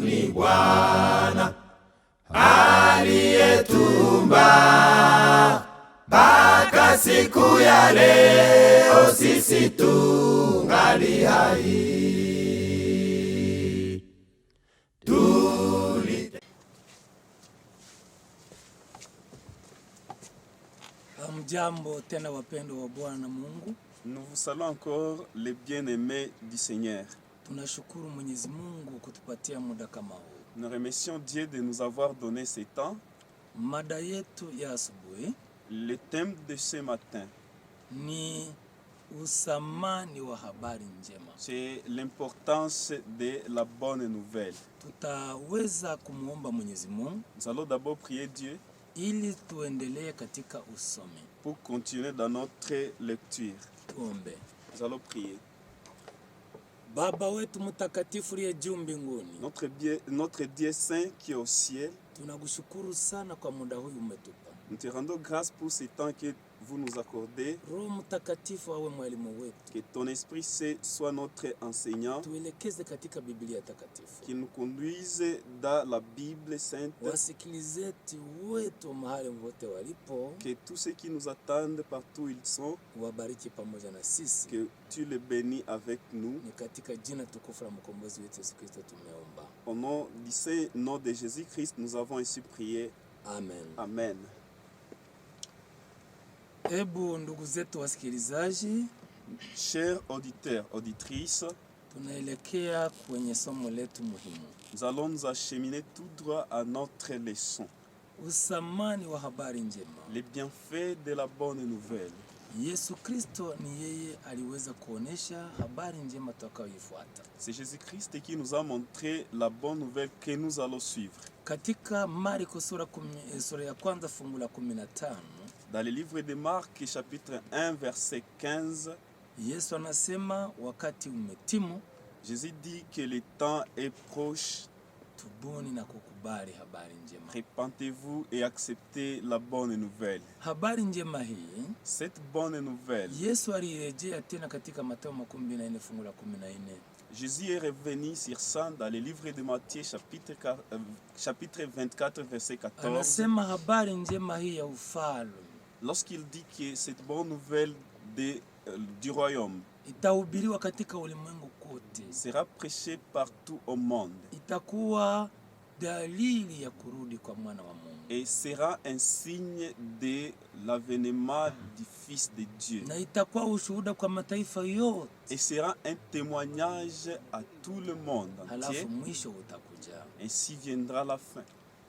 ni Bwana aliyetuumba, mpaka siku ya leo sisi tungali hai. Jambo tena wapendo wa Bwana Mungu. Nous vous saluons encore les bien-aimés du Seigneur. Tunashukuru Mwenyezi Mungu kutupatia muda kama huu. Nous remercions Dieu de nous avoir donné ce temps. Mada yetu ya asubuhi, le thème de ce matin, ni usamani wa habari njema. C'est l'importance de la bonne nouvelle. Tutaweza kumuomba Mwenyezi Mungu. Nous allons d'abord prier Dieu ili tuendelee katika usomi. Pour continuer dans notre lecture. Tuombe. Nous allons prier. Baba wetu mtakatifu uliye juu mbinguni, notre Dieu saint qui est au ciel, tunakushukuru sana kwa muda huu umetupa. Nous te rendons grâce pour ce temps que vous nous accordez. Roho Mtakatifu awe mwalimu wetu. Que ton Esprit Saint soit notre enseignant. Tuelekeze katika Biblia takatifu. Qu'il nous conduise dans la Bible sainte. Wasikilizaji wetu mahali wote walipo. Que tous ceux qui nous attendent partout ils sont. Wabariki pamoja na sisi. Que tu les bénis avec nous. Ni katika jina tukufu la mkombozi wetu Yesu Kristo tumeomba. Au nom du saint nom de Jésus-Christ nous avons ainsi prié. Amen. Amen. Ebu ndugu zetu wasikilizaji, chers auditeurs, auditrices, tunaelekea kwenye somo letu muhimu. Nous allons nous acheminer tout droit à notre leçon. Usamani wa habari njema. Les bienfaits de la bonne nouvelle. Yesu Kristo ni yeye aliweza kuonesha habari njema tutakayoifuata. C'est Jésus-Christ qui nous a montré la bonne nouvelle que nous allons suivre. Katika Marko sura ya kwanza fungu la 15. Dans le livre de Marc chapitre 1 verset 15, Yesu anasema wakati umetimu. Jésus dit que le temps est proche. Tubuni na kukubali habari njema. Repentez-vous et acceptez la bonne nouvelle. Habari njema hii, cette bonne nouvelle, Yesu alirejea tena katika Mathayo 24 fungu la 14. Jésus est revenu sur ça dans le livre de Matthieu chapitre 24 verset 14. Anasema habari njema hii ya ufalme. Lorsqu'il dit que cette bonne nouvelle du royaume itahubiriwa katika ulimwengu kote, sera prêchée partout au monde, itakuwa dalili ya kurudi kwa mwana wa Mungu, et sera un signe de l'avènement du Fils de Dieu, na itakuwa ushuhuda kwa mataifa yote, et sera un témoignage à tout le monde entier. Halafu mwisho utakuja. Ainsi viendra la fin.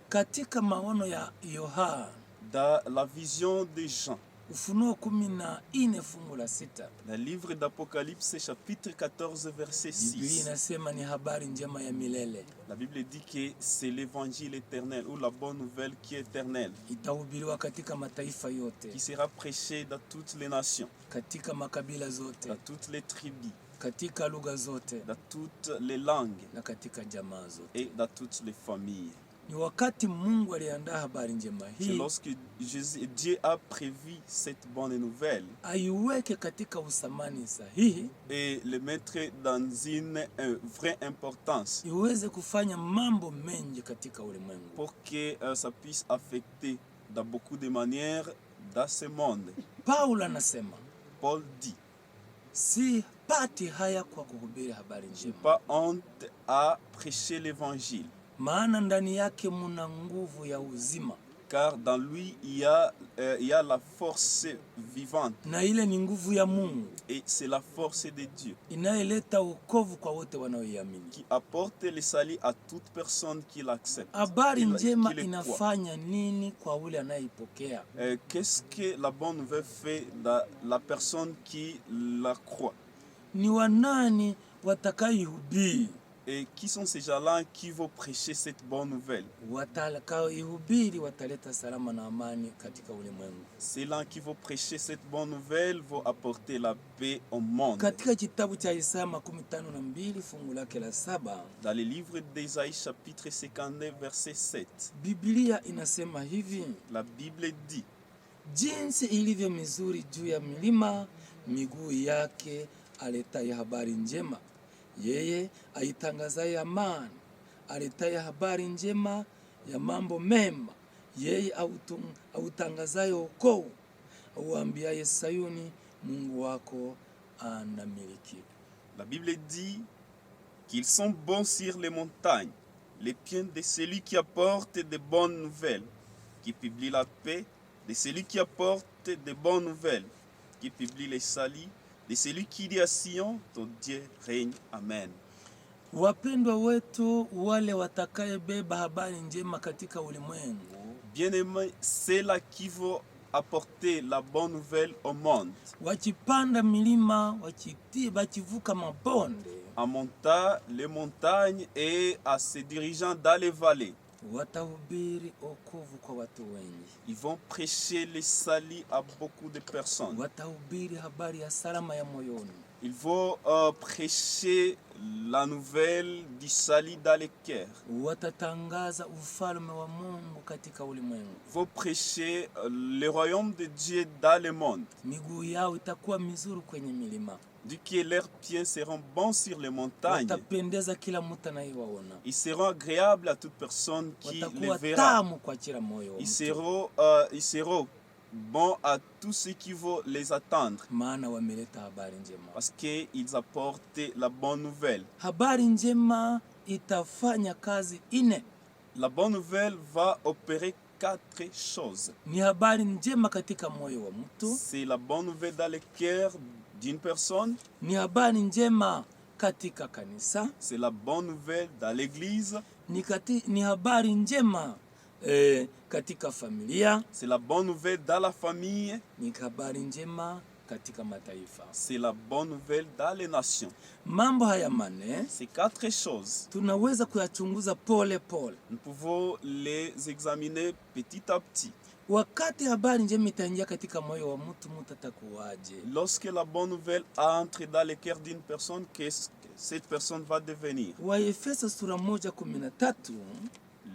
Katika maono ya Yohana, dans la vision de Jean, Ufunuo 14 fungu la 6, dans le livre d'Apocalypse chapitre 14 verset 6, Biblia inasema ni habari njema ya milele. La Bible dit que c'est l'évangile éternel ou la bonne nouvelle qui est éternelle, itahubiriwa katika mataifa yote, qui sera prêchée dans toutes les nations, katika makabila zote, dans toutes les tribus, katika lugha zote, dans toutes les langues, na katika jamaa zote, et dans toutes les familles. Ni wakati Mungu aliandaa habari njema hii. C'est lorsque Dieu a prévu cette bonne nouvelle, aiweke katika usamani sahihi, et le mettre dans une vraie importance, iweze kufanya mambo mengi katika ulimwengu, pour que ça puisse affecter dans beaucoup de manières dans ce monde. Paul anasema, Paul dit, si pati haya kwa kuhubiri habari njema, pas honte à prêcher l'évangile, maana ndani yake muna nguvu ya uzima, car dans lui il y a la force vivante, na ile ni nguvu ya Mungu, et c'est la force de Dieu inayoleta wokovu kwa wote wanaoiamini, qui apporte le salut à toute personne qui l'accepte. Habari njema inafanya nini kwa ule anayeipokea? Qu'est-ce que la bonne nouvelle fait dans la personne qui la croit? Ni wanani watakayoihubiri? Et qui sont ces gens-là qui vont prêcher cette bonne nouvelle? Ceux-là qui vont prêcher cette bonne nouvelle vont apporter la paix au monde. Dans le livre d'Ésaïe chapitre 59 verset 7, la Bible dit, jinsi ilivyo mizuri juu ya milima miguu yake aletaye habari njema, yeye aitangazaye amani, aletaye habari njema ya mambo mema, yeye autangazaye wokovu, auambiaye Sayuni, Mungu wako anamiliki. La Bible dit qu'ils sont bons sur les montagnes, les pieds de celui qui apporte de bonnes nouvelles, qui publie la paix, de celui qui apporte de bonnes nouvelles, qui publie les salis, de celui qui dit à Sion, ton Dieu règne. Amen. Wapendwa wetu wale watakayebeba habari njema katika ulimwengu, Bien-aimés, c'est là qui vont apporter la bonne nouvelle au monde. wakipanda milima, wakivuka mabonde, En montant les montagnes et en se dirigeant dans les vallées, watahubiri wokovu kwa watu wengi. ils vont prêcher les salis à beaucoup de personnes. Watahubiri habari ya salama ya moyoni. Ils vont prêcher la nouvelle du salut dans les cœurs. Watatangaza ufalme wa Mungu katika ulimwengu. Ils vont prêcher le royaume de Dieu dans le monde. Miguu yao itakuwa mizuri kwenye milima. Du que leurs pieds seront bons sur les montagnes. Watapendeza kila mtu anayewaona. Ils seront agréables à toute personne qui les Watakuwa verra. tamu kwa kila moyo. Ils seront bons à tous ceux qui vont les attendre. Maana wameleta habari njema. Parce qu'ils apportent la bonne nouvelle. Habari njema itafanya kazi ine. La bonne nouvelle va opérer 4 choses. Ni habari njema katika moyo wa mtu. C'est la bonne nouvelle dans le cœur d'une personne. Ni habari njema katika kanisa. C'est la bonne nouvelle dans l'église. Ni habari njema katika familia. C'est la bonne nouvelle dans la famille. Ni habari njema katika mataifa. C'est la bonne nouvelle dans les nations. Mambo haya mane, Ces 4 choses, tunaweza kuyachunguza pole pole. nous pouvons les examiner petit à petit. Wakati habari njema itaingia katika moyo wa mtu, mtu atakuwaje? Lorsque la bonne nouvelle entre dans le cœur d'une personne, qu'est-ce que cette personne va devenir? Waefeso sura 1:13,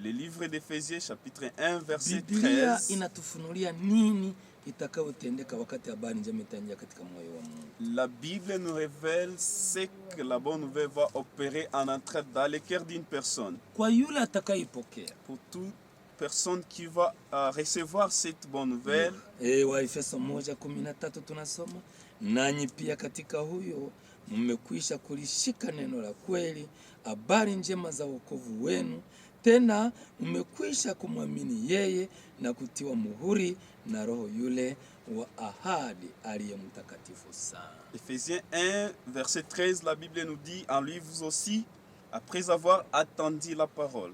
Le livre d'Éphésiens chapitre 1 verset Biblia 13. inatufunulia nini itakayotendeka wakati habari njema itaingia katika moyo wa Mungu. La Bible nous révèle ce que la bonne nouvelle va opérer en entrant dans le cœur d'une personne. Kwa yule atakayepokea. Pour toute personne qui va recevoir cette bonne nouvelle. Waefeso 1:13 tunasoma, nanyi pia katika huyo mmekwisha kulishika neno la kweli, habari njema za wokovu wenu, tena mmekwisha kumwamini yeye na kutiwa muhuri na Roho yule wa ahadi aliye mtakatifu sana. Éphésiens 1 verset 13, la Bible nous dit, en lui vous aussi, après avoir attendu la parole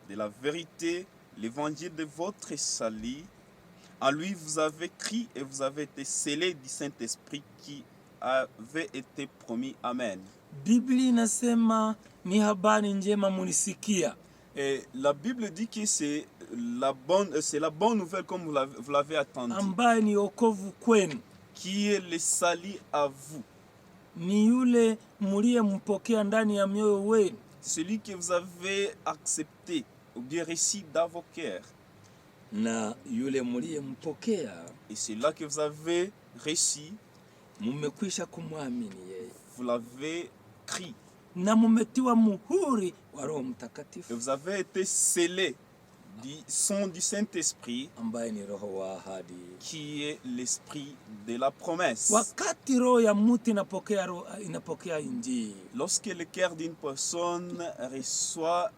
de la vérité, l'évangile de votre salut, en lui vous avez cru et vous avez été scellés du Saint-Esprit qui avait été promis. Amen. Biblia inasema ni habari njema mulisikia. Et la Bible dit que c'est la bonne nouvelle comme vous l'avez attendu. Ambaye ni wokovu kwenu. Qui est le salut à vous. Ni yule mliyempokea ndani ya mioyo wenu. Celui que vous avez accepté ou bien reçu dans vos cœurs. Na yule mliyempokea, et celui-là que vous avez reçu, mmekwisha kumwamini yeye. Vous l'avez cru. Na mmetiwa muhuri wa Roho Mtakatifu. Et vous avez été scellés du son du Saint-Esprit, ambaye ni Roho wa ahadi, qui est l'esprit de la promesse. Wakati roho ya mtu inapokea injili, lorsque le cœur d'une personne reçoit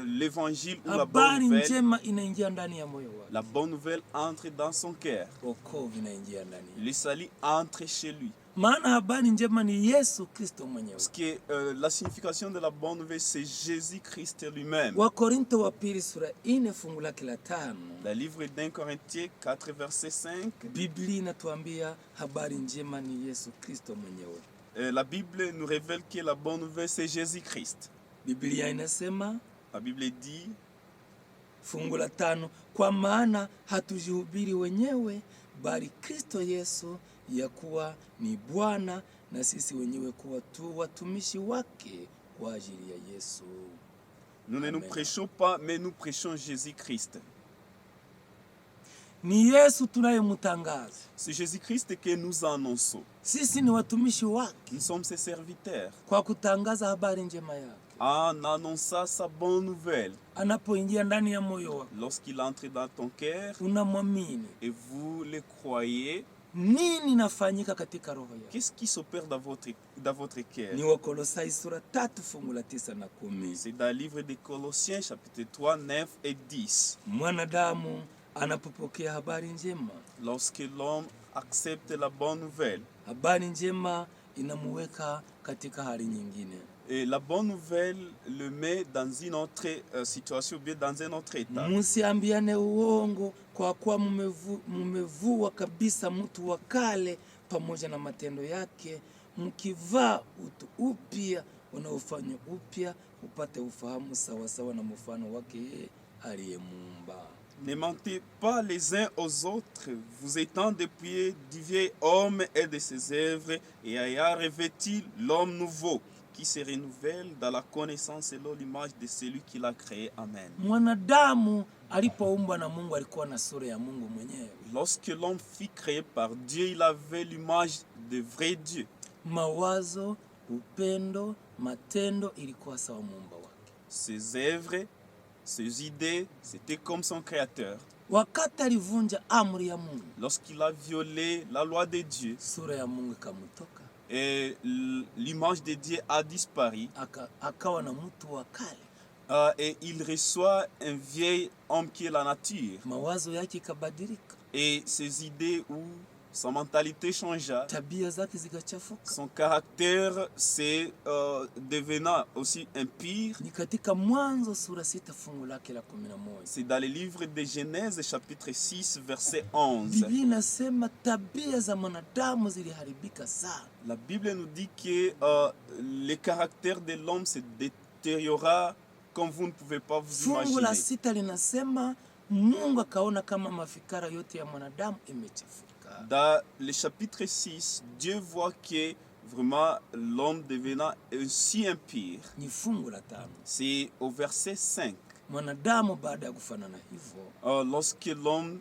l'évangile ou habari njema inaingia ndani ya moyo wake. La bonne nouvelle entre dans son cœur. Wokovu inaingia ndani. Le salut entre chez lui. Maana habari njema ni Yesu Kristo mwenyewe. Parce que la signification de la bonne nouvelle, c'est Jésus-Christ lui-même. Wakorintho wa pili sura 4 fungu lake la 5. Le livre d'un Corinthiens 4 verset 5. Biblia inatuambia habari njema ni Yesu Kristo mwenyewe. La Bible nous révèle que la bonne nouvelle, c'est Jésus-Christ. Biblia inasema, la Bible dit, fungu la 5, kwa maana hatujihubiri wenyewe bali Kristo Yesu ya kuwa ni Bwana, na sisi wenyewe kuwa tu watumishi wake kwa ajili ya Yesu. Nous ne nous prêchons pas, mais nous prêchons Jésus-Christ. Ni Yesu tunayemtangaza. C'est Jésus-Christ que nous annonçons. Sisi ni watumishi wake. Nous sommes ses serviteurs. Kwa kutangaza habari njema yake. en annonçant sa bonne nouvelle. Anapoingia ndani ya moyo wako, Lorsqu'il entre dans ton cœur unamwamini, et vous le croyez, nini nafanyika katika roho yako? qu'est-ce qui s'opère dans votre cœur? Ni Wakolosai sura 3 fungu la 9 na 10. C'est dans le livre des Colossiens chapitre 3, 9 et 10. Mwanadamu anapopokea habari njema, Lorsque l'homme accepte la bonne nouvelle, habari njema inamuweka katika hali nyingine. et la bonne nouvelle le met dans une autre situation, ou bien dans un autre état. Musiambiane uongo, kwa kuwa mumevua kabisa mtu wa kale pamoja na matendo yake, mkivaa utu upya unaofanywa upya upate ufahamu sawasawa na mfano wake yeye aliyemuumba. Ne mentez pas les uns aux autres, vous étant dépouillés du vieil homme et de ses œuvres, et ayant revêtu l'homme nouveau, qui se renouvelle dans la connaissance selon l'image de celui qui l'a créé. Amen. Mwanadamu alipoumbwa na Mungu alikuwa na sura ya Mungu mwenyewe. Lorsque l'homme fut créé par Dieu, il avait l'image de vrai Dieu. Mawazo, upendo, matendo ilikuwa sawa muumba wake. Ses œuvres, ses idées, c'était comme son créateur. Wakati alivunja amri ya Mungu, Lorsqu'il a violé la loi de Dieu, sura ya Mungu ikamutoka, et l'image de Dieu a disparu, akawa na mtu wa kale. et il reçoit un vieil homme qui est la nature. Mawazo yake ikabadilika, Et ses idées ou sa mentalité changea, tabia zake zikachafuka. son caractère s'est devenant aussi impire. Ni katika Mwanzo sura 6 fungu lake la 11. C'est dans le livre de Genèse chapitre 6 verset 11. Biblia inasema tabia za mwanadamu ziliharibika sana. La Bible nous dit que le caractère de l'homme se détériora comme vous ne pouvez pas vous Fungu la imaginer. 6 linasema Mungu akaona kama mafikara yote ya mwanadamu imechafuka. Dans le chapitre 6, Dieu voit que vraiment l'homme devenant aussi impire. Ni fungu la 5. C'est au verset 5. Mwanadamu baada ya kufanana hivyo, Lorsque l'homme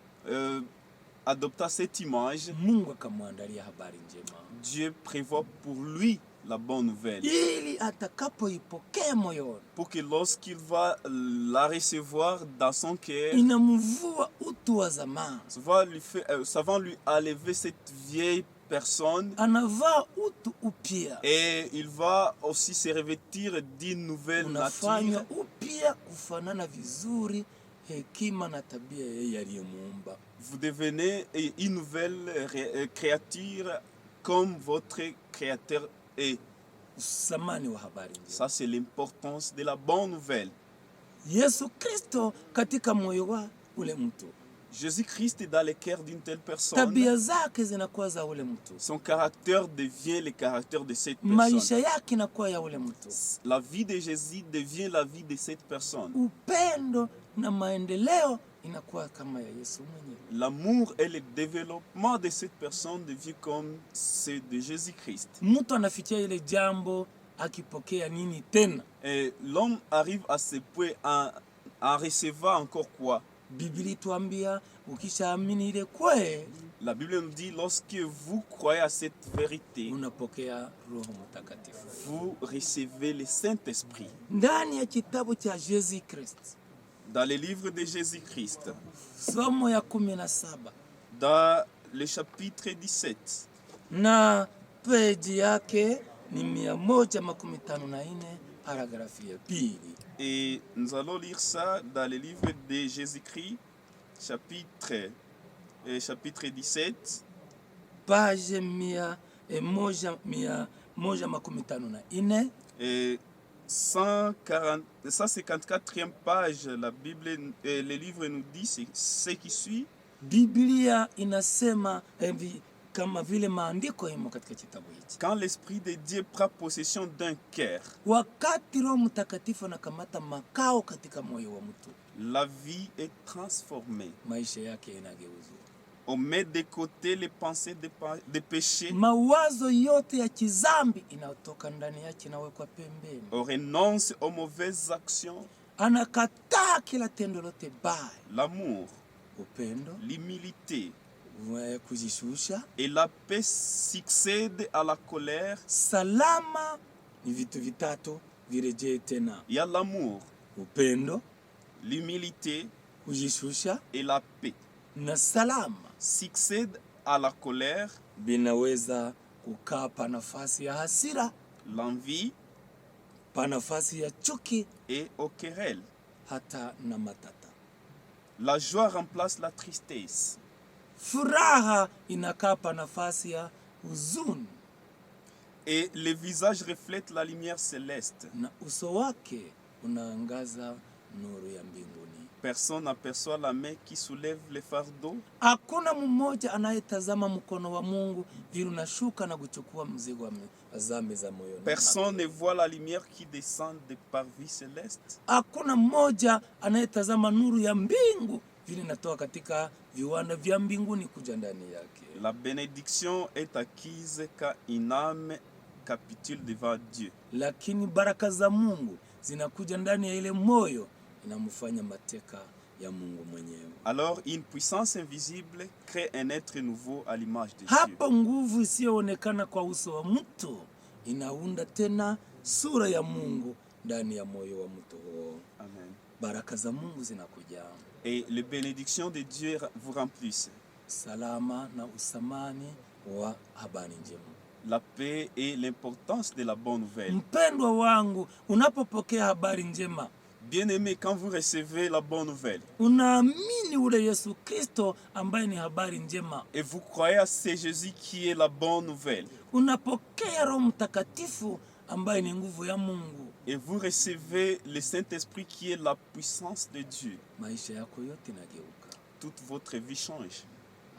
adopta cette image, Mungu akamwandalia habari njema, Dieu prévoit pour lui la bonne nouvelle. ili atakapoipokea moyoni, Pour que lorsqu'il va la recevoir dans son cœur, inamvua utu wa zamani, ça va lui enlever cette vieille personne, anavaa utu upya, et il va aussi se revêtir d'une nouvelle unafanywa nature. upya kufanana vizuri hekima na tabia yeye aliyemuumba. Vous devenez une nouvelle créature comme votre créateur est. Usamani wa habari njema. Ça, c'est l'importance de la bonne nouvelle. Yesu Kristo katika moyo wa ule mtu, Jésus-Christ est dans le cœur d'une telle personne. tabia zake zinakuwa za ule mtu, Son caractère devient le caractère de cette personne. maisha yake inakuwa ya ule mtu, La vie de Jésus devient la vie de cette personne. upendo na maendeleo inakuwa kama ya Yesu mwenyewe. L'amour et le développement de cette personne devient comme ceux de Jésus-Christ. Mtu anafikia ile jambo akipokea nini tena? Et l'homme arrive à ce point en recevant encore quoi? Biblia tuambia ukishaamini ile kweli, La Bible nous dit, lorsque vous croyez à cette vérité, unapokea Roho Mtakatifu. vous recevez le Saint-Esprit. Ndani ya kitabu cha Yesu Kristo, Dans le livre de Jésus-Christ, somo ya 17 dans le chapitre 17, na peji yake ni 154 paragrafu ya pili. et nous allons lire ça dans le livre de Jésus-Christ, chapitre 17, Page 154 et 154e page. La Bible, le livre nous dit ce qui suit. Biblia inasema hivi kama vile maandiko yamo katika kitabu hichi. Quand l'Esprit de Dieu prend possession d'un cœur, Wakati Roho Mtakatifu anakamata makao katika moyo wa mtu, la vie est transformée. maisha yake yanageuzwa. On met de côté les pensées de péché. Mawazo yote ya kizambi inayotoka ndani yake inawekwa pembeni. On renonce aux mauvaises actions, Anakataa kila tendo lote baya, l'amour, upendo, l'humilité kujishusha, et la paix succèdent à la colère. salama. Ni vitu vitatu virejee tena. Il y a l'amour, Upendo, l'humilité kujishusha et la paix. na salama Succède à la colère, vinaweza kukaa pa nafasi ya hasira, l'envie pa nafasi ya chuki, et aux querelles. hata na matata. La joie remplace la tristesse. Furaha inakaa pa nafasi ya huzuni, Et les visages reflètent la lumière céleste. na uso wake unaangaza nuru ya mbinguni. Personne n'aperçoit la main qui soulève les fardeaux. Hakuna mmoja anayetazama mkono wa Mungu vile unashuka na kuchukua mzigo wa dhambi za moyo. Personne ne voit la lumière qui descend des parvis célestes. Hakuna mmoja anayetazama nuru ya mbingu vile inatoka katika viwanda vya mbinguni kuja ndani yake. La bénédiction est acquise quand une âme capitule devant Dieu. Lakini baraka za Mungu zinakuja ndani ya ile moyo, inamfanya mateka ya Mungu mwenyewe. Alors une puissance invisible crée un être nouveau à l'image de Dieu. Hapo nguvu isiyoonekana kwa uso wa mtu inaunda tena sura ya Mungu ndani ya moyo wa mtu huo. Amen. Baraka za Mungu zinakuja. Et les bénédictions de Dieu vous remplissent. Salama na usamani wa habari njema. La paix et l'importance de la bonne nouvelle. Mpendwa wangu, unapopokea habari njema, Bien-aimé, quand vous recevez la bonne nouvelle unaamini ule Yesu Kristo ambaye ni habari njema, et vous croyez à ce Jésus qui est la bonne nouvelle, unapokea Roho Mtakatifu ambaye ni nguvu ya Mungu, et vous recevez le Saint-Esprit qui est la puissance de Dieu, maisha yako yote yanageuka. toute votre vie change.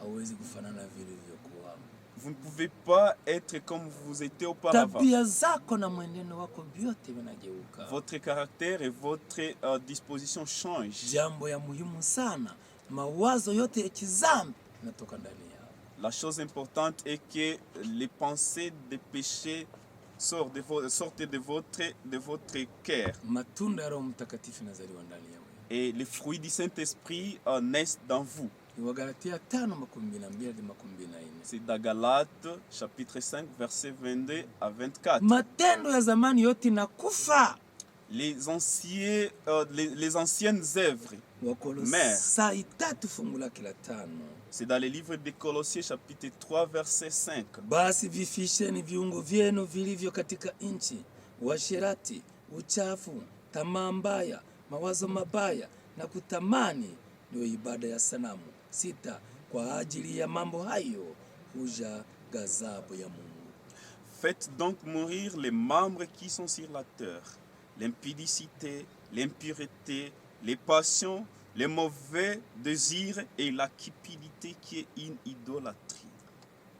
Hauwezi kufanana vile vilivyokuwa. Vous ne pouvez pas être comme vous étiez auparavant. Tabia zako na mwenendo wako vyote vinageuka. Votre caractère et votre disposition changent. Jambo ya muhimu sana, mawazo yote ya kizambi yanatoka ndani yao. La chose importante est que les pensées de péché sortent de votre cœur. Matunda ya Roho Mtakatifu yanazaliwa ndani yao. Et les fruits du Saint-Esprit naissent dans vous. Wagalatia 5:22-24. C'est dans Galates chapitre 5 verset 22 à 24. Matendo ya zamani yote nakufa. Les anciennes œuvres. Wakolosai 3:5. C'est dans le livre de Colossiens chapitre 3 verset 5. Basi vifisheni viungo vyenu vilivyo katika nchi, uasherati, uchafu, tamaa mbaya, mawazo mabaya na kutamani, ndio ibada ya sanamu. 6. Kwa ajili ya mambo hayo huja ghadhabu ya Mungu. Faites donc mourir les membres qui sont sur la terre, l'impudicité, l'impureté, les passions, les mauvais désirs et la cupidité qui est une idolâtrie.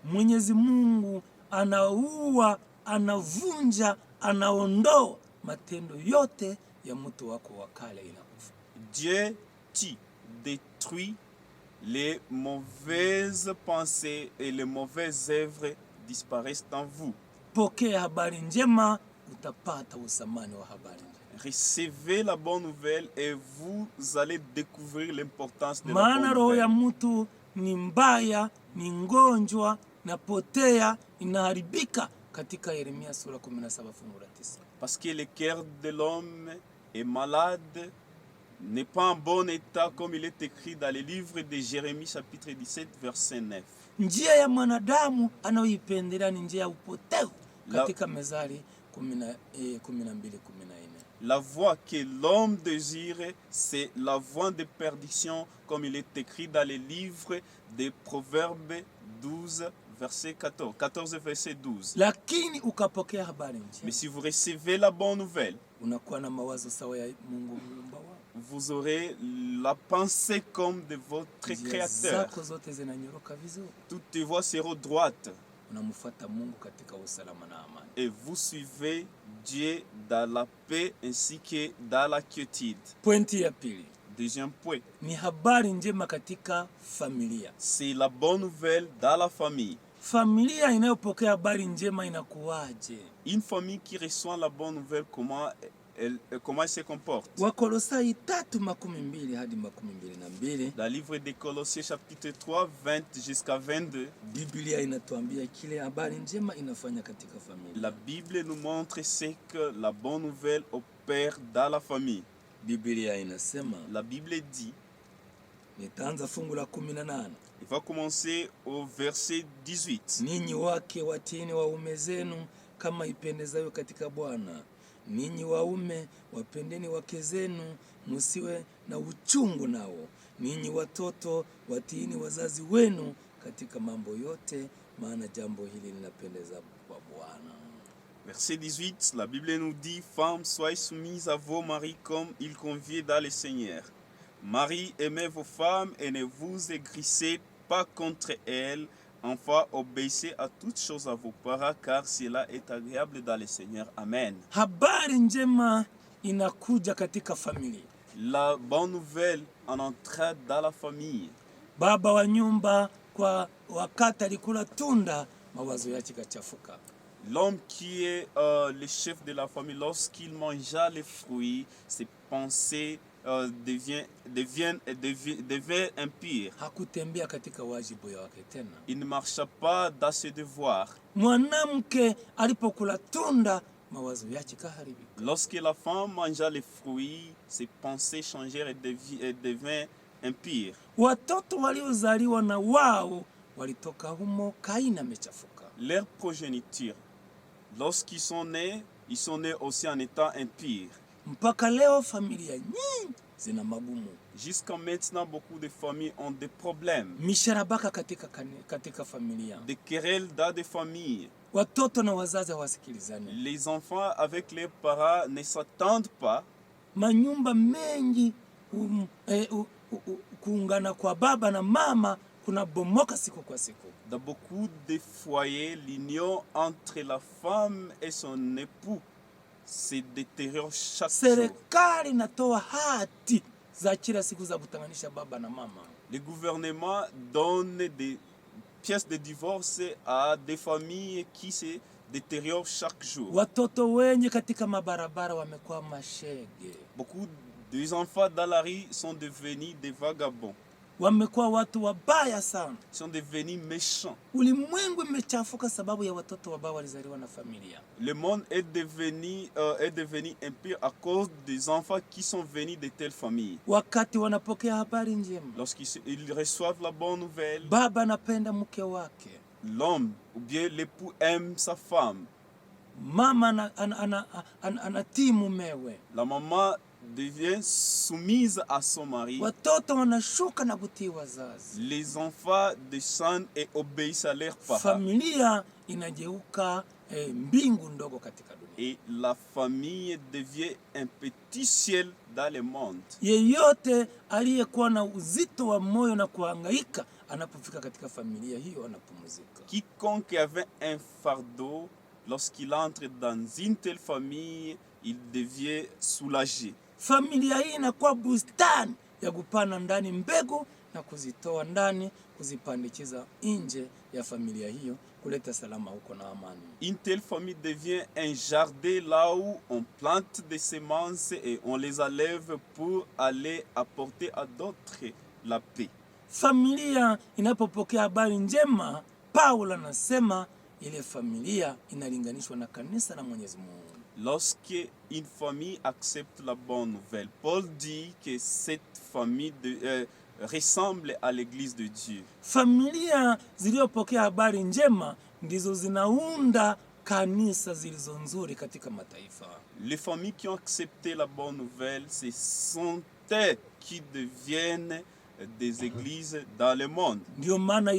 Mwenyezi Mungu anaua, anavunja, anaondoa matendo yote ya mtu wako wa kale inakufa. Dieu tue, détruit les mauvaises pensées et les mauvaises œuvres disparaissent en vous. Pokea habari njema, utapata usamani wa habari njema. Recevez la bonne nouvelle et vous allez découvrir l'importance de la Maana bonne roho ya nouvelle. mtu ni mbaya, ni ngonjwa, napotea, inaharibika katika Yeremia sura 17:9. Parce que le cœur de l'homme est malade, n'est pas en bon état comme il est écrit dans le livre de Jérémie chapitre 17 verset 9. Njia ya mwanadamu anayoipendelea ni njia ya upotevu katika Mezali 12:14. La voie que l'homme désire, c'est la voie de perdition comme il est écrit dans le livre des Proverbes 12 verset 14 verset 12. Lakini ukapokea habari njema, Mais si vous recevez la bonne nouvelle, unakuwa na mawazo sawa ya Mungu muumba wako. vous aurez la pensée comme de votre Njia Créateur. zako zote zinanyoroka vizuri. Toutes tes voies seront droites Unamfuata Mungu katika usalama na amani. et vous suivez Dieu dans la paix ainsi que dans la quiétude. Pointi ya pili Deuxième point, ni habari njema katika familia. c'est la bonne nouvelle dans la famille. Familia inayopokea habari njema inakuwaje? Une famille qui reçoit la bonne nouvelle, comment comment elle se comporte. Wakolosai 3:12 hadi 12. Dans le livre des Colossiens chapitre 3, 20 jusqu'à 22, Biblia inatuambia kile habari njema inafanya katika familia. la Bible nous montre ce que la bonne nouvelle opère dans la famille. Biblia inasema, La Bible dit, nitaanza fungu la 18. il va commencer au verset 18. Ninyi wake watiini waume zenu kama ipendezayo katika Bwana. Ninyi waume wapendeni wake zenu, musiwe na uchungu nao. Ninyi watoto watiini wazazi wenu katika mambo yote, maana jambo hili linapendeza kwa Bwana. Verset 18, la Bible nous dit, femmes, soyez soumises à vos maris comme il convient dans le Seigneur. Marie, aimez vos femmes et ne vous aigrissez pas contre elles. Enfin, obéissez à toutes choses à vos parents, car cela est agréable dans le Seigneur. Amen. Habari njema inakuja katika familia. La bonne nouvelle en entrant dans la famille. Baba wa nyumba kwa wakati alikula tunda, mawazo yake kachafuka. L'homme qui est le chef de la famille, lorsqu'il mangea les fruits, ses pensées deviennent impires. Hakutembea katika wajibu wake tena. Il ne marcha pas dans ses devoirs. Mwanamke alipokula tunda, mawazo yake kaharibika. Lorsque la femme mangea les fruits, ses pensées changèrent et devinrent impires. Watoto waliozaliwa na wao walitoka humo, Kaini amechafuka. Leur progéniture, lorsqu'ils sont nés, ils sont nés aussi en étant impires. Mpaka leo familia nyingi zina magumu. Jusqu'à maintenant, beaucoup de familles ont des problèmes. Misharabaka katika familia. Des querelles dans des familles. Watoto na wazazi hawasikilizani. Les enfants avec leurs parents ne s'attendent pas. Manyumba mengi kuungana kwa baba na mama kuna bomoka siku kwa siku. Dans beaucoup de foyers, l'union entre la femme et son époux se détériore chaque jour. Serikali natoa hati za kila siku za kutanganisha baba na mama. Le gouvernement donne des pièces de divorce à des familles qui se détériorent chaque jour. Watoto wengi katika mabarabara wamekuwa mashege. Beaucoup des enfants dans la rue sont devenus des vagabonds. Wamekuwa watu wabaya sana. Sont devenus méchants. Ulimwengu umechafuka sababu ya watoto wabaya walizaliwa na familia. Le monde est devenu impur à cause des enfants qui sont venus de telles familles. Wakati wanapokea habari njema, lorsqu'ils reçoivent la bonne nouvelle, baba anapenda mke wake, l'homme ou bien l'époux aime sa femme. Mama anatii mumewe. La maman devient soumise à son mari. Watoto wanashuka na kutii wazazi. Les enfants descendent et obéissent à leurs parents. Familia inageuka mbingu ndogo katika dunia. Et la famille devient un petit ciel dans le monde. Yeyote aliyekuwa na uzito wa moyo na kuhangaika anapofika katika familia hiyo anapumzika. Quiconque avait un fardeau, lorsqu'il entre dans une telle famille, il devient soulagé. Familia hii inakuwa bustani ya kupanda ndani mbegu na kuzitoa ndani, kuzipandikiza nje ya familia hiyo, kuleta salama huko na amani. Une telle famille devient un jardin là où on plante des semences et on les enlève pour aller apporter à d'autres la paix. Familia inapopokea habari njema, Paulo anasema ile familia inalinganishwa na kanisa la Mwenyezi Mungu. Lorsque une famille accepte la bonne nouvelle, Paul dit que cette famille ressemble à l'église de Dieu. Familia zilizopokea habari njema ndizo zinaunda kanisa zilizo nzuri katika mataifa. Les familles qui ont accepté la bonne nouvelle, ce sont elles qui deviennent des églises dans le monde. Ndio maana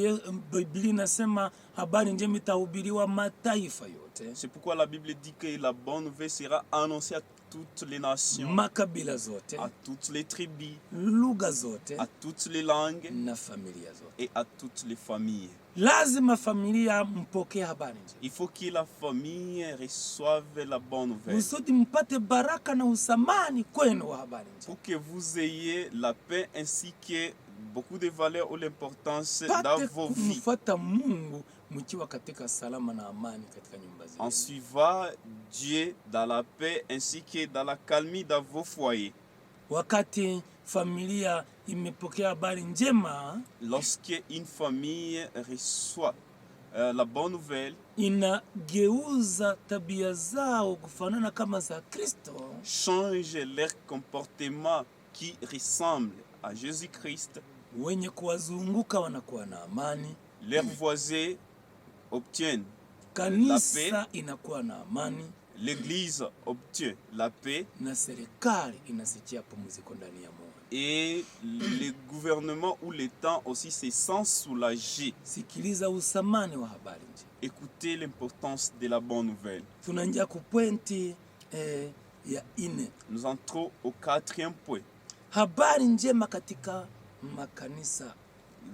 Biblia inasema habari njema itahubiriwa mataifa yote. C'est pourquoi la Bible dit que la bonne nouvelle sera annoncée à toutes les nations, makabila zote, à toutes les tribus, lugha zote, à toutes les langues na familia zote, et à toutes les familles. Lazima familia mpokee habari njema. Il faut que la famille reçoive la bonne nouvelle. Usudi mpate baraka na usamani kwenu wa habari njema. Pour que vous ayez la paix ainsi que beaucoup de valeurs ou l'importance dans vos vies. Kumfuata Mungu mkiwa katika salama na amani katika nyumba zenu. En suivant Dieu dans la paix ainsi que dans la calmie dans vos foyers. Wakati familia imepokea habari njema, Lorsque une famille reçoit la bonne nouvelle, inageuza tabia zao kufanana kama za Kristo, change leur comportement qui ressemble à Jésus-Christ. Wenye kuwazunguka wanakuwa na amani, Leurs voisins obtiennent kanisa inakuwa na amani, l'Église obtient la paix na serikali inasikia pumziko ndani ya moyo. et le gouvernement ou l'État aussi se sent soulagé. Sikiliza usamani wa habari njema. Écoutez l'importance de la bonne nouvelle. Tunaingia ku pointi ya 4. Nous entrons au 4e point. Habari njema katika makanisa.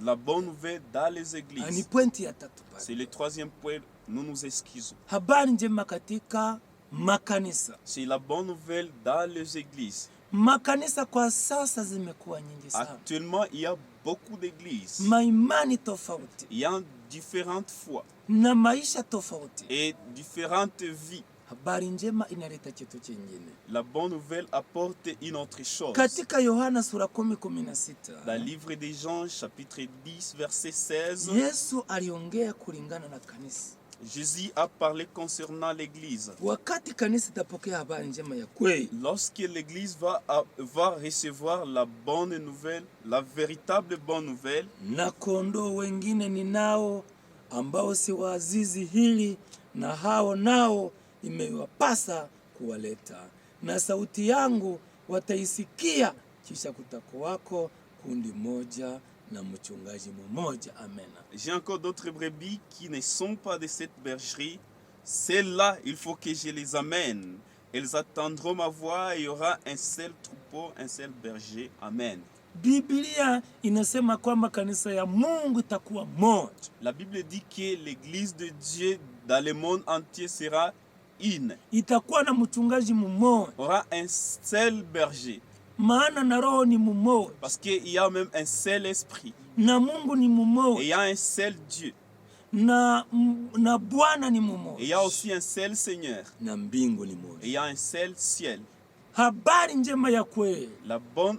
La bonne nouvelle dans les Ni églises. pointi ya 3 pale. C'est le 3e point, nous nous excusons. Habari njema katika makanisa. C'est la bonne nouvelle dans les églises. Makanisa kwa sasa zimekuwa nyingi sana. Actuellement, il y a beaucoup d'églises. Maimani tofauti Il y a différentes foi na maisha tofauti. et différentes vies. Habari njema inaleta kitu kingine. La bonne nouvelle apporte une autre chose. Katika Yohana sura 10:16, Dans le livre de Jean, chapitre 10, verset 16, Yesu aliongea kulingana na kanisa. Jésus a parlé concernant l'église. Wakati kanisa itapokea habari njema ya kweli, Lorsque l'église va recevoir la bonne nouvelle, la véritable bonne nouvelle, na kondoo wengine ninao ambao si wa zizi hili, na hao nao imewapasa kuwaleta, na sauti yangu wataisikia, kisha kutakuwako kundi moja na mchungaji mmoja. Amen. j'ai encore d'autres brebis qui ne sont pas de cette bergerie. Celles-là, il faut que je les amène. Elles attendront ma voix et il y aura un seul troupeau, un seul berger. Amen. Biblia inasema kwamba kanisa ya Mungu itakuwa moja. La Bible dit que l'église de Dieu dans le monde entier sera une. Itakuwa na mchungaji mmoja, Aura un seul berger. maana na roho ni mmoja, Parce qu'il y a même un seul esprit. na Mungu ni Et il mmoja, y a un seul Dieu. na Bwana ni Et il y a mmoja, aussi un seul Seigneur. na mbingu ni Et il moja. y a un seul ciel. Habari njema ya kweli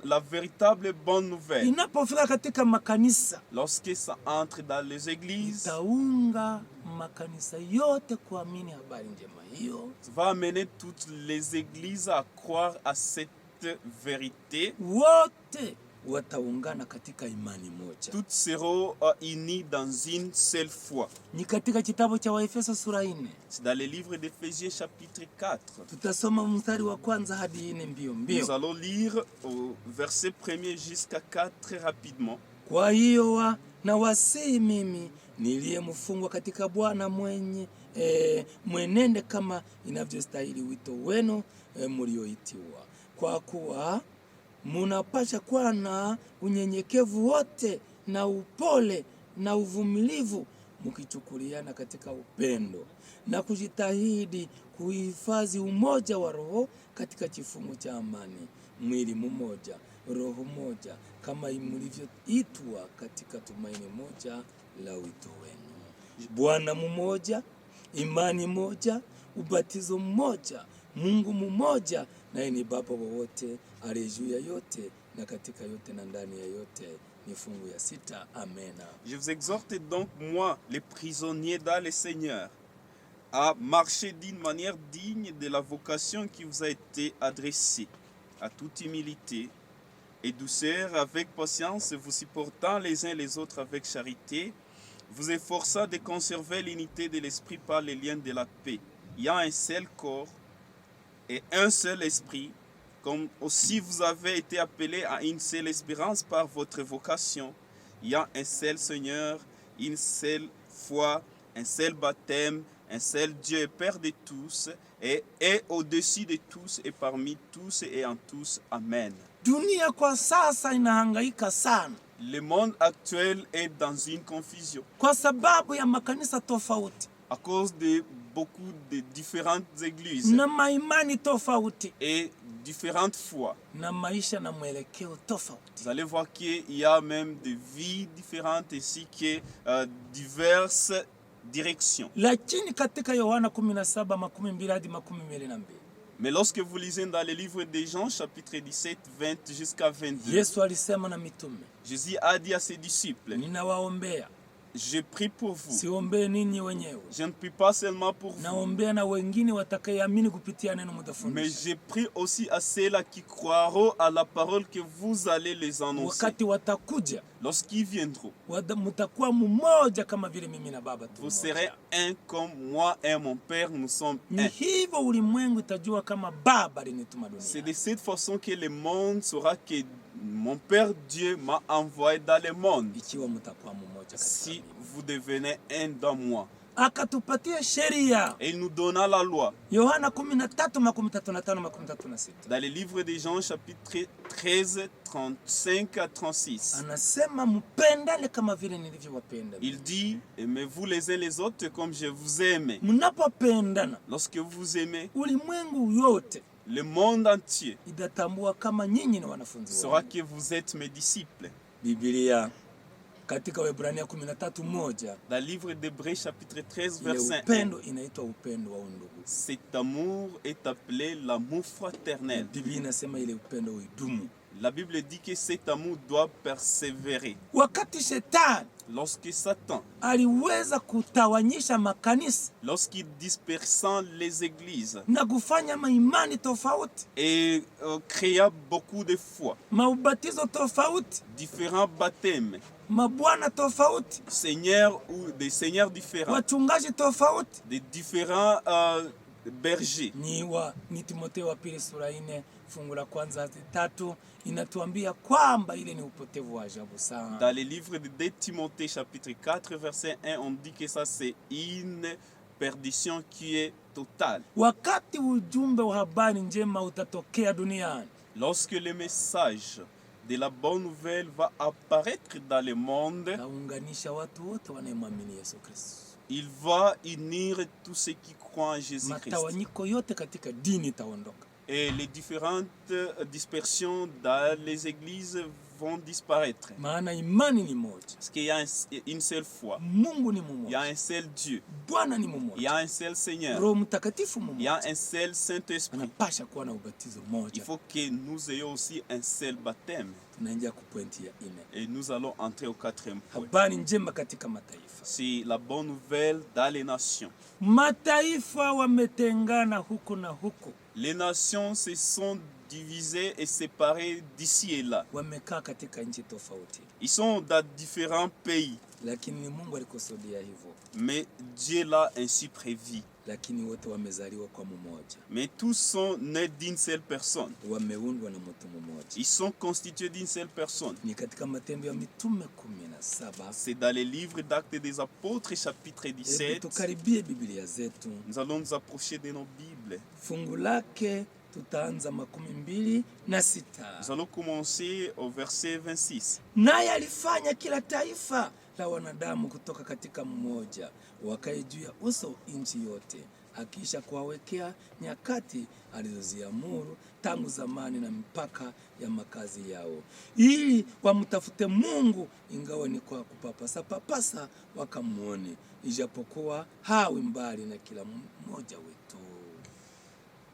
La véritable bonne nouvelle, inapofika katika makanisa, lorsque ça entre dans les églises, itaunga makanisa yote kuamini habari njema hiyo. va amener toutes les églises à croire à cette vérité. Wote wataungana katika imani moja. Toutes seront unies dans une seule foi. Ni katika kitabu cha Waefeso sura 4. C'est dans le livre d'Éphésiens chapitre 4. Tutasoma mstari wa kwanza hadi 4 mbio Nous mbio. allons lire au verset 1er jusqu'à 4 très rapidement. Kwa hiyo na wasihi mimi niliyemfungwa katika Bwana mwenende kama inavyostahili wito wenu mlioitiwa, kwa kuwa munapasha kuwa na unyenyekevu wote na upole na uvumilivu, mkichukuliana katika upendo na kujitahidi kuhifadhi umoja wa roho katika kifungo cha amani, mwili mmoja, roho moja, kama mlivyoitwa katika tumaini moja la wito wenu. Bwana mmoja, imani moja, ubatizo mmoja, Mungu mmoja, naye ni Baba wa wote, aliye juu ya yote na katika yote na ndani ya yote. Ni fungu ya 6. Amen. Je vous exhorte donc, moi, les prisonniers dans le Seigneur, à marcher d'une manière digne de la vocation qui vous a été adressée, à toute humilité et douceur, avec patience, vous supportant les uns les autres avec charité, vous efforçant de conserver l'unité de l'esprit par les liens de la paix. Il y a un seul corps et un seul esprit, comme aussi vous avez été appelés à une seule espérance par votre vocation. Il y a un seul Seigneur, une seule foi, un seul baptême, un seul Dieu et Père de tous, et est au-dessus de tous et parmi tous et en tous. Amen. Dunia kwa sasa inahangaika sana Le monde actuel est dans une confusion kwa sababu ya makanisa tofauti à cause de beaucoup de différentes églises na maimani tofauti et différentes foi. na maisha na mwelekeo tofauti. Vous allez voir qu'il y a même des vies différentes ainsi que diverses direction. Lakini katika Yohana 17:12 hadi 22, Mais lorsque vous lisez dans le livre de Jean, chapitre 17, 20 jusqu'à 22, Yesu alisema na mitume, Jésus a dit à ses disciples, ninawaombea, je prie pour vous. siombee ninyi wenyewe, Je ne prie pas seulement pour vous, naombea na wengine watakayeamini kupitia neno mais mtafundisha. je prie aussi à ceux-là qui croiront à la parole que vous allez les annoncer. Wakati watakuja, Lorsqu'ils viendront, mtakuwa mmoja kama vile mimi na Baba tu vous mmoja. serez un comme moi et mon Père, nous sommes Ni un. hivyo ulimwengu itajua kama Baba alinituma C'est duniani. de cette façon que le monde saura que mon Père Dieu m'a envoyé dans le monde. Ikiwa mtakuwa mmoja katika Si mimi. vous devenez un dans moi. Akatupatia sheria. Et il nous donna la loi. Yohana 13:35-36. Dans le livre de Jean, chapitre 13, 35 à 36. Anasema mpendane kama vile nilivyowapenda. Il dit, aimez-vous les uns les autres comme je vous aime. Mnapopendana, Lorsque vous aimez, ulimwengu yote le monde entier itatambua kama nyinyi ni wanafunzi saura wangu. que vous êtes mes disciples. Biblia katika Waebrania 13:1, Dans le livre d'Hébreux, chapitre 13, ile verset 1. upendo inaitwa upendo wa undugu. Cet amour est appelé l'amour fraternel. Biblia inasema ile upendo uidumu. La Bible dit que cet amour doit persévérer. Wakati shetani Lorsque Satan, aliweza kutawanyisha makanisa lorsqu'il dispersant les églises na kufanya maimani tofauti, et créa beaucoup de foi, maubatizo tofauti, différents baptêmes, mabwana tofauti, seigneurs ou des seigneurs différents, wachungaji tofauti. des différents bergers. Ni Timotheo wa pili sura 4 fungu la kwanza hadi 3 inatuambia kwamba ile ni upotevu wa ajabu sana. Dans le livre de 2 Timothée chapitre 4 verset 1, on dit que ça c'est une perdition qui est totale. Wakati ujumbe wa habari njema utatokea duniani, Lorsque le message de la bonne nouvelle va apparaître dans le monde, taunganisha watu wote wanaemwamini Yesu Kristo. il va unir tous ceux qui croient en Jésus-Christ. Matawanyiko yote katika dini itaondoka. Et les différentes dispersions dans les églises vont disparaître. Maana imani ni moja. Parce qu'il y a une seule foi. Mungu ni Il y a mmoja. un seul Dieu. Bwana ni Il y mmoja. a un seul Seigneur. Roho Mtakatifu Il y a mmoja. un seul Saint-Esprit. Anapasha kuwa na ubatizo Il mmoja. faut que nous ayons aussi un seul baptême. Tunaingia kupointi ya 4. Et nous allons entrer au 4e point. Habari njema katika mataifa. C'est la bonne nouvelle dans les nations. Mataifa wametengana huku na huku. Les nations se sont divisées et séparées d'ici et là. Wamekaa katika nchi tofauti. Ils sont dans différents pays. Lakini ni Mungu alikusudia hivyo. Mais Dieu l'a ainsi prévu. Lakini wote wamezaliwa kwa mmoja. Mais tous sont nés d'une seule personne. Wameundwa na mtu mmoja. Ils sont constitués d'une seule personne. Ni katika Matendo ya Mitume 17. C'est dans les livres d'Actes des Apôtres, chapitre 17. Tukaribie Biblia zetu. Nous allons nous approcher de nos Bibles. Fungu lake tutaanza 26. Nous allons commencer au verset 26. Naye alifanya kila taifa la wanadamu kutoka katika mmoja wakae juu ya uso nchi yote, akisha kuwawekea nyakati alizoziamuru tangu zamani na mipaka ya makazi yao, ili wamtafute Mungu ingawa ni kwa kupapasa papasa wakamuone, ijapokuwa hawi mbali na kila mmoja wetu.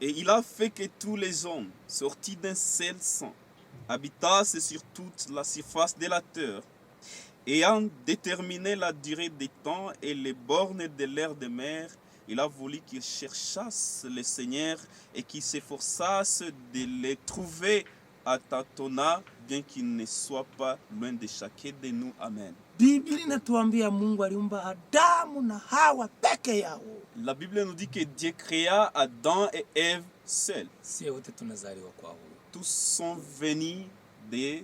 Et il a fait que tous les hommes, sortis d'un seul sang, habitassent sur toute la surface de la terre, ayant déterminé la durée des temps et les bornes de l'air de mer. Il a voulu qu'ils cherchassent le Seigneur et qu'ils s'efforçassent de les trouver à tâtonnant, bien qu'ils ne soient pas loin de chacun de nous. Amen. Biblia inatuambia Mungu aliumba Adamu na Hawa peke yao. La Bible nous dit que Dieu créa Adam et Ève seuls. Si wote tunazaliwa kwa huyo. Tous sont venus de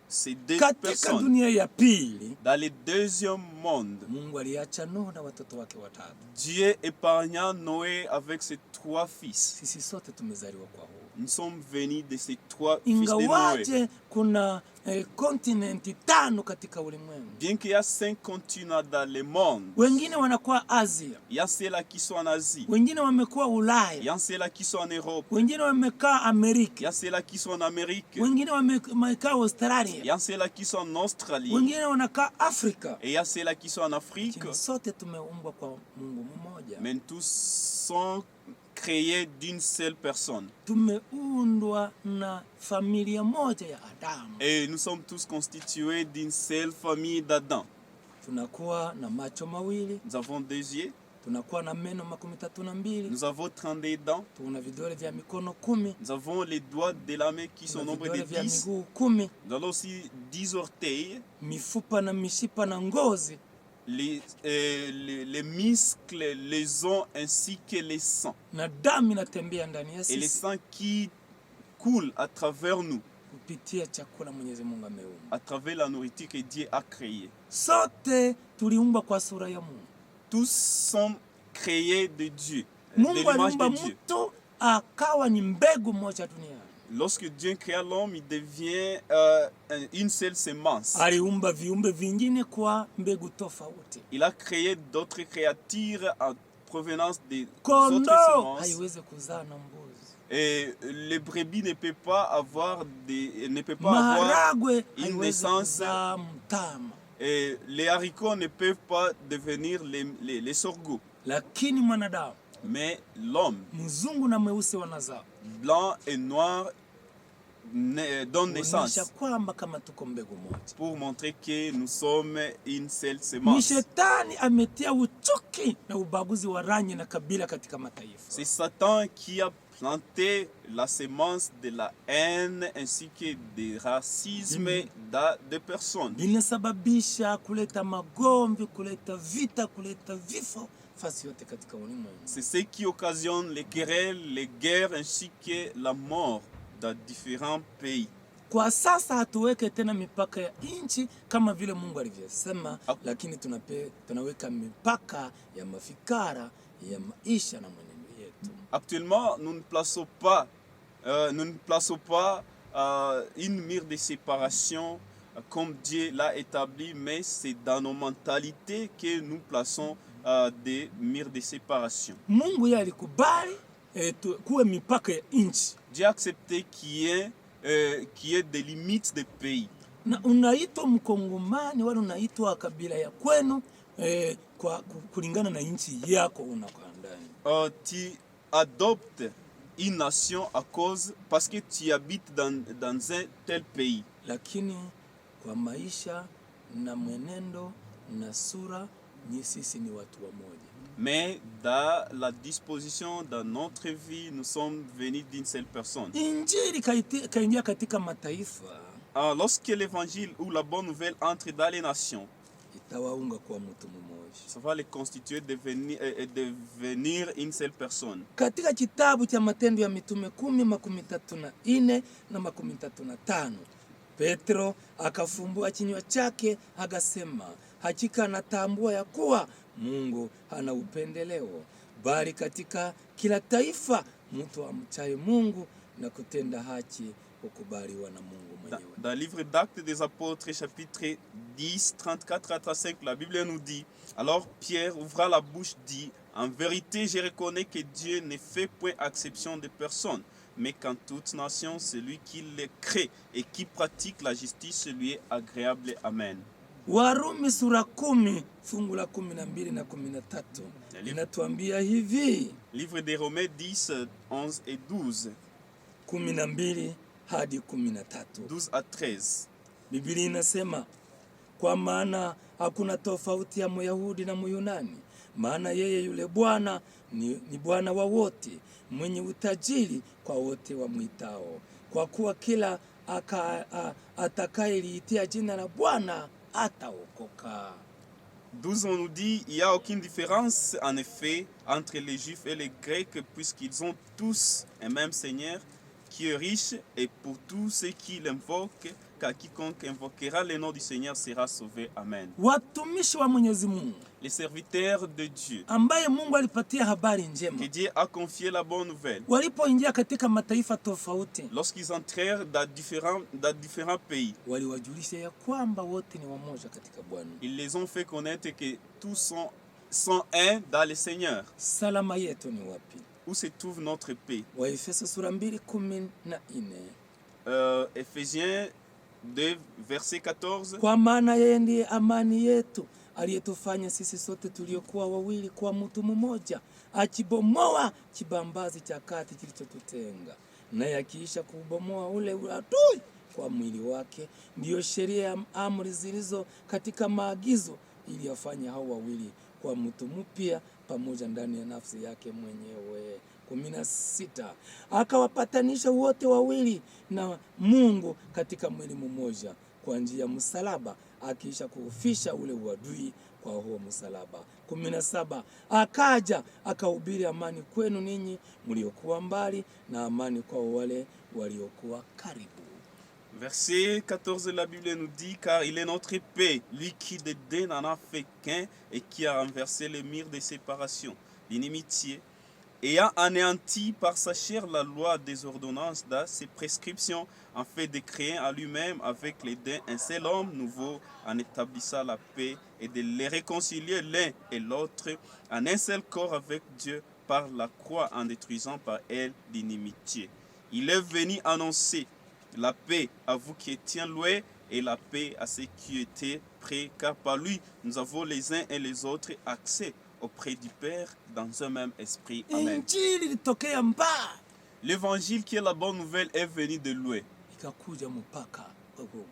ces deux Katika personnes. dunia ya pili, Dans le deuxième monde, Mungu aliacha Nuhu na watoto wake 3. Dieu épargna Noé avec ses 3 fils. Sisi sote tumezaliwa kwa huyo. Nous sommes venus de ces 3 fils de Noé. Ingawaje kuna kontinenti 5 katika ulimwengu. Bien qu'il y a 5 continents dans le monde, Wengine wanakuwa Asia, il y a ceux-là qui sont en Asie, wengine wamekuwa il y Ulaya, a ceux-là qui sont en Europe, wengine wamekaa il y Amerika, a ceux-là qui sont en Amérique, wengine wamekaa il y Australia, a ceux-là qui sont en Australie, wengine wanakaa Afrika. et il y a ceux-là qui sont en Afrique. Lakini sote tumeumbwa kwa Mungu mmoja. Mais tous sont créés d'une seule personne. Tumeundwa na familia moja ya Adamu. Et nous sommes tous constitués d'une seule famille d'Adam. Tunakuwa na macho mawili, Nous avons 2 yeux, tunakuwa na meno 32, nous avons 32 dents, tuna vidole vya mikono 10, nous avons les doigts de la main qui sont au tuna nombre de vidole vya 10, miguu 10, nous avons aussi 10 orteils, mifupa na mishipa na ngozi, les muscles, les os ainsi que les sangs. na damu inatembea ndani ya Et les sisi sangs qui coulent à travers nous, kupitia chakula Mwenyezi Mungu ameumba. à travers la nourriture que Dieu a créée. Sote tuliumbwa kwa sura ya Mungu. Tous sont créés de Dieu, de Mungu l'image aliumba de Dieu. mtu akawa ni mbegu moja duniani. Lorsque Dieu créa l'homme, il devient une seule semence. Aliumba viumbe vingine kwa mbegu tofauti. Il a créé d'autres créatures en provenance des autres Kondoo semences. haiwezi kuzaa na mbuzi. Et les brebis ne peuvent pas avoir Maharagwe une haiwezi naissance. kuzaa mtama. Et les haricots ne peuvent pas devenir les sorgho. Lakini mwanadamu, Mais l'homme, mzungu na mweusi wanazaa. blanc et noir, donne naissance. Kuonyesha kwamba kama tuko mbegu moja. Pour montrer que nous sommes une seule semence. Ni shetani ametia uchuki na ubaguzi wa rangi na kabila katika mataifa. C'est Satan qui a planté la semence de la haine ainsi que du racisme dans des personnes. Inasababisha kuleta magomvi, kuleta vita, kuleta vifo fasi yote katika ulimwengu. C'est ce qui occasionne les querelles, les guerres ainsi que la mort dans différents pays. Kwa sasa hatuweke tena mipaka ya nchi kama vile Mungu alivyosema, lakini tunaweka mipaka ya mafikara ya maisha na mwenendo yetu. Actuellement, nous ne plaçons pas une mur de séparation comme Dieu l'a établi, mais c'est dans nos mentalités que nous plaçons des murs de séparation. Mungu yeye alikubali kuwe mipaka ya nchi. Dieu a accepté qu'il y ait des limites de pays. Na unaitwa Mkongomani wala unaitwa kabila ya kwenu kwa kulingana na nchi yako unakaa ndani. Tu adoptes une nation parce que tu habites dans un tel pays. Lakini kwa maisha na mwenendo na sura ni sisi ni watu wamoja. Mais dans la disposition, dans notre vie, nous sommes venus d'une seule personne. Injili kaingia katika mataifa. Lorsque l'évangile ou la bonne nouvelle entre dans les nations, itawaunga kwa mtu mmoja. ça va les constituer devenir une seule personne. Katika kitabu cha Matendo ya Mitume 10:34 na 35, Petro akafumbua kinywa chake akasema, hakika natambua ya kuwa Mungu hana upendeleo, bali katika kila taifa mtu amchaye Mungu na kutenda haki ukubaliwa na Mungu mwenyewe. Dans le livre d'Actes des Apôtres, chapitre 10, 34 à 35, la Bible nous dit, alors Pierre ouvra la bouche, dit, en vérité, je reconnais que Dieu ne fait point exception de personne, mais qu'en toute nation, celui qui les crée et qui pratique la justice lui est agréable. Amen. Warumi sura 10 fungu la 12 na 13 inatuambia hivi. Livre des Romains 10, 11 et 12. 12 hadi 13. 12 à 13. Biblia inasema, kwa maana hakuna tofauti ya Myahudi na Myunani, maana yeye yule Bwana ni Bwana wa wote, mwenye utajiri kwa wote wamwitao, kwa kuwa kila atakayeliitia jina la Bwana ataokoka. 12, on nous dit, il n'y a aucune différence en effet entre les Juifs et les Grecs, puisqu'ils ont tous un même Seigneur qui est riche et pour tous ceux qui l'invoquent, car quiconque invoquera le nom du Seigneur sera sauvé. Amen. Watumishi wa Mwenyezi Mungu Les serviteurs de Dieu, ambaye Mungu alipatia habari njema, que Dieu a confié la bonne nouvelle, walipoingia katika mataifa tofauti, lorsqu'ils entrèrent dans différents pays, waliwajulisha ya kwamba wote ni wamoja katika Bwana. ils les ont fait connaître que tous sont un dans le Seigneur. Salama yetu ni wapi? Où se trouve notre paix? Waefeso sura 2:14. Ephésiens 2, verset 14. Kwa maana yeye ndiye amani yetu, aliyetufanya sisi sote tuliokuwa wawili kwa mtu mmoja, akibomoa kibambazi cha kati kilichotutenga, naye akiisha kubomoa ule adui kwa mwili wake, ndiyo sheria ya amri zilizo katika maagizo, ili afanye hao wawili kwa mtu mpya pamoja ndani ya nafsi yake mwenyewe. 16. Akawapatanisha wote wawili na Mungu katika mwili mmoja kwa njia ya msalaba, akiisha kuufisha ule uadui kwa huo msalaba. 17. Akaja akahubiri amani kwenu ninyi mliokuwa mbali na amani kwa wale waliokuwa karibu. Verset 14, la Bible nous dit, car il est notre paix, lui qui de deux n'en a fait qu'un et qui a renversé les murs de séparation, l'inimitié, ayant anéanti par sa chair la loi des ordonnances dans ses prescriptions, en fait de créer à lui-même avec les deux un seul homme nouveau, en établissant la paix et de les réconcilier l'un et l'autre en un seul corps avec Dieu par la croix, en détruisant par elle l'inimitié. Il est venu annoncer la paix à vous qui étiez loin et la paix à ceux qui étaient près, car par lui nous avons les uns et les autres accès auprès du Père dans un même esprit. Amen. Injili litokea mbali, L'évangile qui est la bonne nouvelle est venu de loin ikakuja mpaka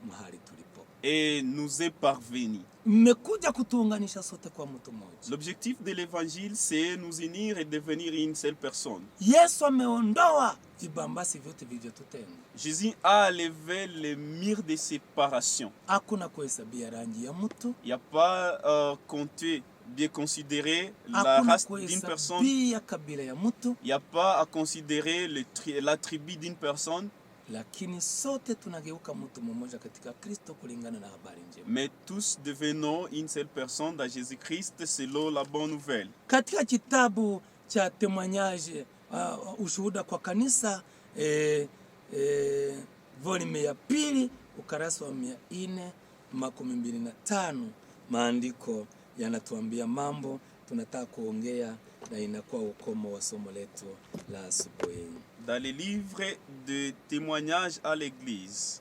mahali tulipo, et nous est parvenu. mmekuja kutuunganisha sote kwa mtu mmoja. L'objectif de l'évangile, c'est nous unir et devenir une seule personne. Yesu ameondoa vibambasi vyote vilivyotutenga. Jésus a levé les murs de séparation. Hakuna kuhesabia rangi ya mtu, Il n'y a pas compté, bien considérer la race d'une personne. kuhesabia kabila ya mtu, Il n'y a pas à considérer la tribu d'une personne. lakini sote tunageuka mtu mmoja katika Kristo kulingana na habari njema. Mais tous devenons une seule personne dans Jésus-Christ selon la bonne nouvelle. Katika kitabu cha Témoignage, ushuhuda kwa kanisa, volume ya 2, ukarasa wa 425, maandiko yanatuambia mambo tunataka kuongea na inakuwa ukomo wa somo letu la asubuhi. Dans les livres de témoignages à l'Église,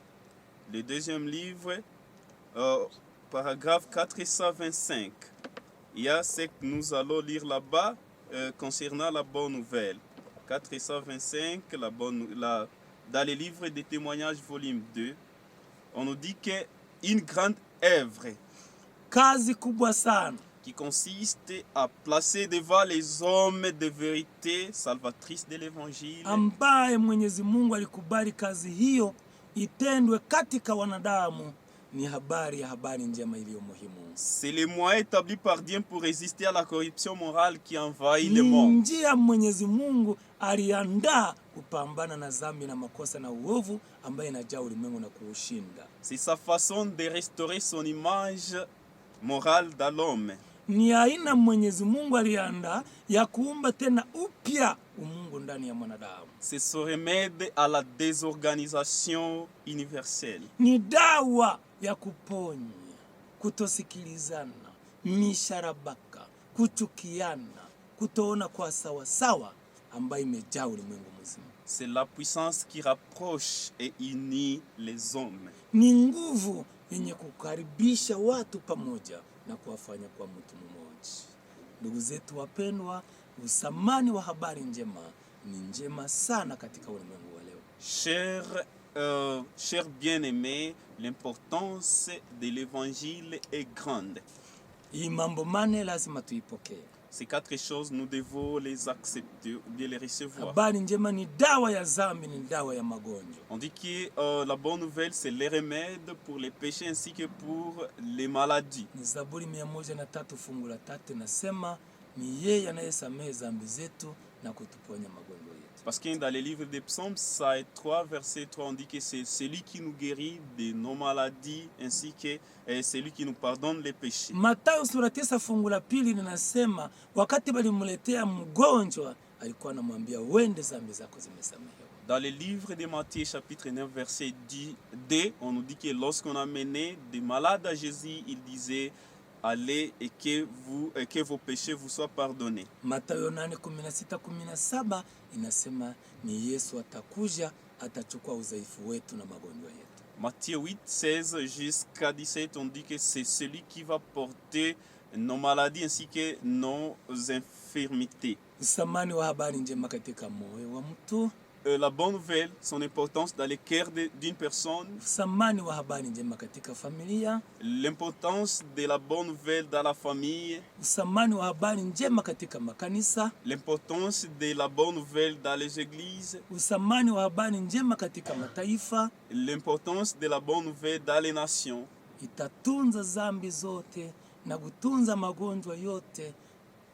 le deuxième livre, paragraphe 425, il y a ce que nous allons lire là-bas concernant la bonne nouvelle. 425, dans les livres de témoignages volume 2, on nous dit qu'une grande œuvre Kazi kubwa sana qui consiste à placer devant les hommes de vérité salvatrice de l'évangile, ambaye Mwenyezi Mungu alikubali kazi hiyo itendwe katika wanadamu, ni habari njema iliyo muhimu. c'est le moyen établi par Dieu pour résister à la corruption morale qui envahit le monde. Njia Mwenyezi Mungu aliandaa kupambana na dhambi na makosa na uovu ambaye inajaa ulimwengu na kuushinda. C'est sa façon de restaurer son image morale dans l'homme. Ni aina Mwenyezi Mungu aliandaa ya kuumba tena upya umungu ndani ya mwanadamu. C'est son remède à la désorganisation universelle. Ni dawa ya kuponya kutosikilizana, misharabaka, kuchukiana, kutoona kwa sawa ambayo imejaa ulimwengu mzima. C'est la puissance qui rapproche et unit les hommes. Ni nguvu yenye kukaribisha watu pamoja na kuwafanya kwa mtu mmoja. Ndugu zetu wapendwa, usamani wa habari njema ni njema sana katika ulimwengu wa leo. Chers bien-aimés, l'importance de l'évangile est grande. Hii mambo mane lazima tuipokee. Ces quatre choses, nous devons les accepter ou bien les recevoir. Habari njema ni dawa ya dhambi, ni dawa ya magonjwa. On dit que la bonne nouvelle, c'est les remèdes pour les péchés ainsi que pour les maladies. Ni Zaburi 103 fungu la 3 nasema, ni yeye anayesamehe dhambi zetu na kutuponya magonjwa yetu. Parce que dans les livres des psaumes, ça est 3, verset 3, on dit que c'est celui qui nous guérit de nos maladies ainsi que celui qui nous pardonne les péchés. Mathayo sura 9 fungu la pili linasema wakati walimletea mgonjwa alikuwa anamwambia uende, dhambi zako zimesamehewa. Dans les livres de Matthieu chapitre 9 verset 10, on nous dit que lorsqu'on amenait des malades à Jésus, il disait allez et que vos péchés vous soient pardonnés. Mathayo 8:16-17 inasema ni Yesu atakuja atachukua udhaifu wetu na magonjwa yetu. Matthieu 8:16 jusqu'à 17, on dit que c'est celui qui va porter nos maladies ainsi que nos infirmités. Usamani wa habari njema katika moyo wa mtu. La bonne nouvelle, son importance dans le cœur d'une personne. Usamani wa habari njema katika familia. L'importance de la bonne nouvelle dans la famille. Usamani wa habari njema katika makanisa. L'importance de la bonne nouvelle dans les églises. Usamani wa habari njema katika mataifa. L'importance de la bonne nouvelle dans les nations. Itatunza dhambi zote na kutunza magonjwa yote.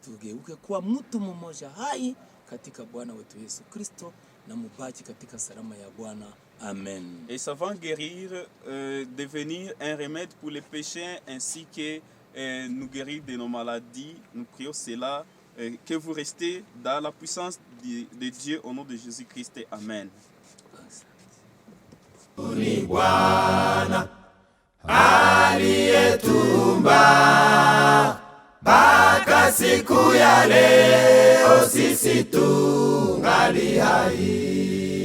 Tugeuke kuwa mtu mmoja hai katika Bwana wetu Yesu Kristo na mubaki katika salama ya Bwana. Amen. Et ça va guérir, devenir un remède pour les péchés ainsi que nous guérir de nos maladies. Nous prions cela, que vous restez dans la puissance de Dieu au nom de Jésus-Christ. Amen. Ni Bwana aliyetuumba mpaka siku ya leo sisi tungali hai.